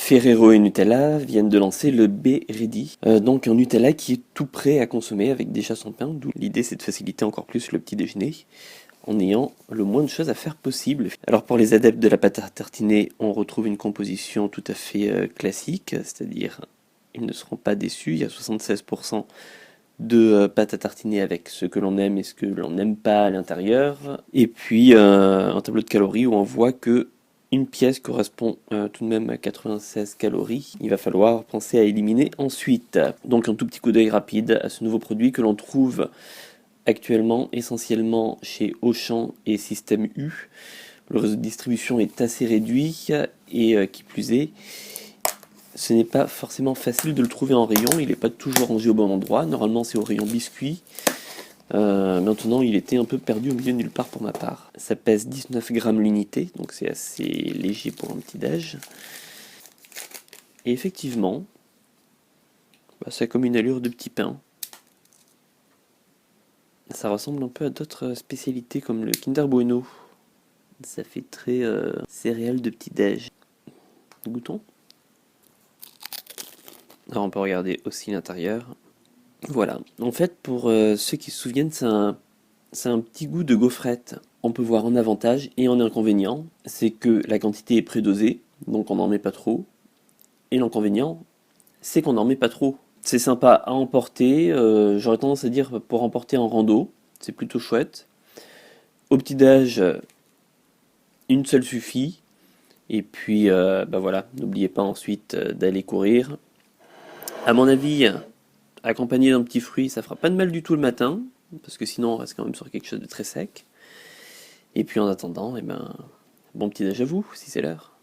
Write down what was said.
Ferrero et Nutella viennent de lancer le B Ready, donc un Nutella qui est tout prêt à consommer avec déjà son pain, d'où l'idée c'est de faciliter encore plus le petit déjeuner en ayant le moins de choses à faire possible. Alors pour les adeptes de la pâte à tartiner, on retrouve une composition tout à fait classique, c'est-à-dire ils ne seront pas déçus, il y a 76% de pâte à tartiner avec ce que l'on aime et ce que l'on n'aime pas à l'intérieur. Et puis un tableau de calories où on voit que une pièce correspond tout de même à 96 calories. Il va falloir penser à éliminer ensuite. Donc un tout petit coup d'œil rapide à ce nouveau produit que l'on trouve actuellement essentiellement chez Auchan et Système U. Le réseau de distribution est assez réduit et qui plus est, ce n'est pas forcément facile de le trouver en rayon, il n'est pas toujours rangé au bon endroit. Normalement c'est au rayon biscuit. Maintenant il était un peu perdu au milieu de nulle part pour ma part. Ça pèse 19 grammes l'unité, donc c'est assez léger pour un petit déj. Et effectivement, ça a comme une allure de petit pain. Ça ressemble un peu à d'autres spécialités comme le Kinder Bueno. Ça fait très céréales de petit déj. Goûtons. Alors on peut regarder aussi l'intérieur. Voilà. En fait, pour ceux qui se souviennent, c'est un petit goût de gaufrette. On peut voir un avantage et un inconvénient. C'est que la quantité est prédosée, donc on n'en met pas trop. Et l'inconvénient, c'est qu'on n'en met pas trop. C'est sympa à emporter. J'aurais tendance à dire pour emporter en rando. C'est plutôt chouette. Au petit-déj, une seule suffit. Et puis, voilà, n'oubliez pas ensuite d'aller courir. À mon avis, accompagné d'un petit fruit, ça fera pas de mal du tout le matin, parce que sinon on reste quand même sur quelque chose de très sec. Et puis en attendant, bon petit déj à vous, si c'est l'heure.